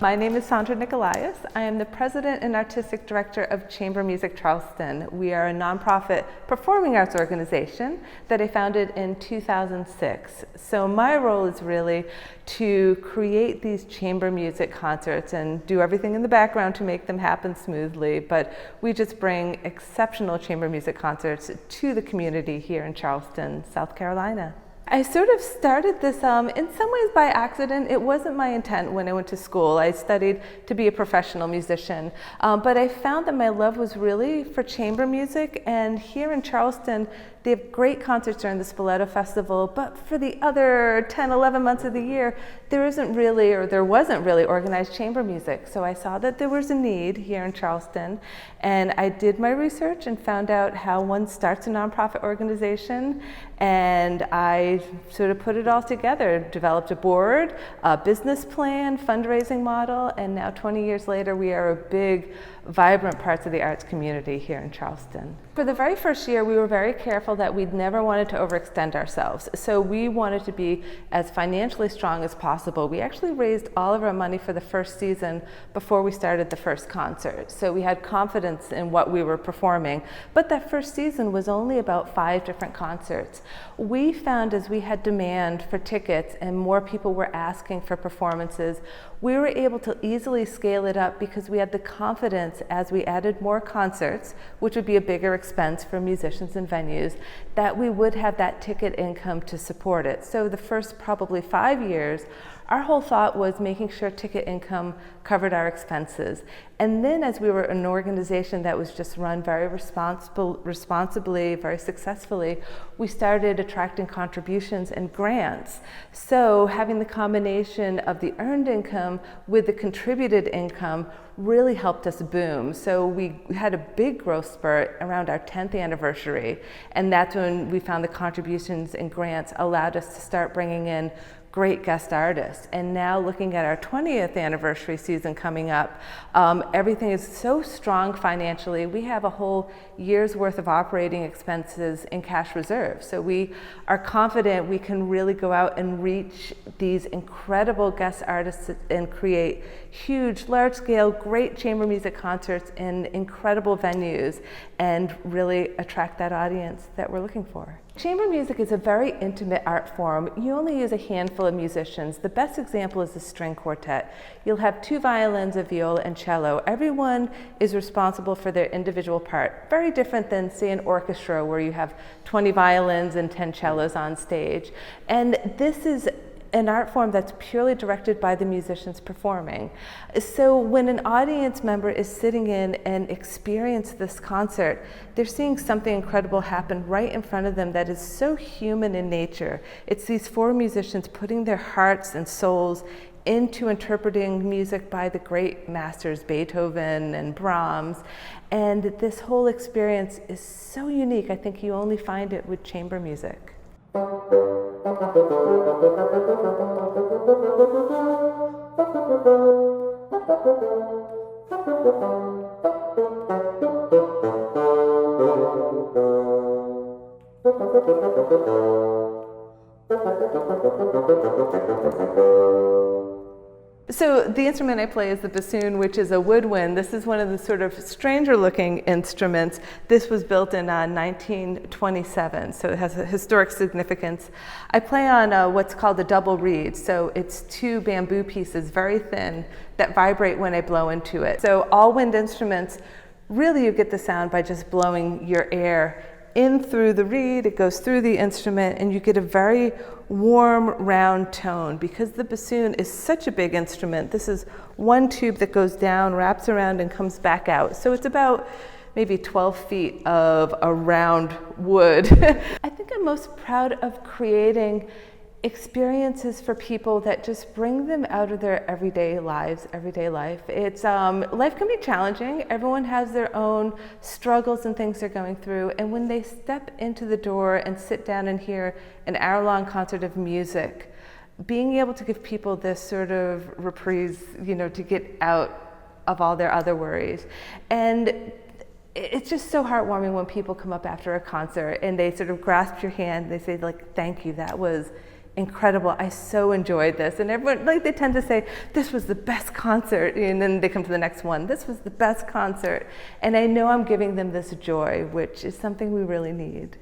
My name is Sandra Nikolajevs. I am the President and Artistic Director of Chamber Music Charleston. We are a nonprofit performing arts organization that I founded in 2006. So my role is really to create these chamber music concerts and do everything in the background to make them happen smoothly, but we just bring exceptional chamber music concerts to the community here in Charleston, South Carolina. I sort of started this in some ways by accident. It wasn't my intent when I went to school. I studied to be a professional musician, but I found that my love was really for chamber music, and here in Charleston they have great concerts during the Spoleto Festival, but for the other 10, 11 months of the year, there wasn't really organized chamber music. So I saw that there was a need here in Charleston, and I did my research and found out how one starts a nonprofit organization, and I sort of put it all together, developed a board, a business plan, fundraising model, and now 20 years later, we are a big, vibrant parts of the arts community here in Charleston. For the very first year, we were very careful that we'd never wanted to overextend ourselves. So we wanted to be as financially strong as possible. We actually raised all of our money for the first season before we started the first concert. So we had confidence in what we were performing. But that first season was only about 5 different concerts. We found as we had demand for tickets and more people were asking for performances, we were able to easily scale it up because we had the confidence as we added more concerts, which would be a bigger expense for musicians and venues, that we would have that ticket income to support it. So the first probably 5 years, our whole thought was making sure ticket income covered our expenses. And then as we were an organization that was just run very responsibly, very successfully, we started attracting contributions and grants. So having the combination of the earned income with the contributed income really helped us boom. So we had a big growth spurt around our 10th anniversary. And that's when we found the contributions and grants allowed us to start bringing in great guest artists. And now looking at our 20th anniversary season coming up, everything is so strong financially. We have a whole year's worth of operating expenses in cash reserve. So we are confident we can really go out and reach these incredible guest artists and create huge, large-scale, great chamber music concerts in incredible venues and really attract that audience that we're looking for. Chamber music is a very intimate art form. You only use a handful of musicians. The best example is the string quartet. You'll have 2 violins, a viola, and cello. Everyone is responsible for their individual part. Very different than, say, an orchestra where you have 20 violins and 10 cellos on stage. And this is an art form that's purely directed by the musicians performing. So when an audience member is sitting in and experience this concert, they're seeing something incredible happen right in front of them that is so human in nature. It's these 4 musicians putting their hearts and souls into interpreting music by the great masters, Beethoven and Brahms. And this whole experience is so unique. I think you only find it with chamber music. So the instrument I play is the bassoon, which is a woodwind. This is one of the sort of stranger looking instruments. This was built in 1927, so it has a historic significance. I play on what's called a double reed, so it's 2 bamboo pieces, very thin, that vibrate when I blow into it. So all wind instruments, really you get the sound by just blowing your air in through the reed, it goes through the instrument, and you get a very warm, round tone. Because the bassoon is such a big instrument, this is 1 tube that goes down, wraps around, and comes back out. So it's about maybe 12 feet of a round wood. I think I'm most proud of creating experiences for people that just bring them out of their everyday life. It's life can be challenging. Everyone has their own struggles and things they're going through. And when they step into the door and sit down and hear an hour-long concert of music, being able to give people this sort of reprise, to get out of all their other worries. And it's just so heartwarming when people come up after a concert and they sort of grasp your hand. They say, like, thank you, that was incredible, I so enjoyed this. And everyone, like, they tend to say, this was the best concert. And then they come to the next one, this was the best concert. And I know I'm giving them this joy, which is something we really need.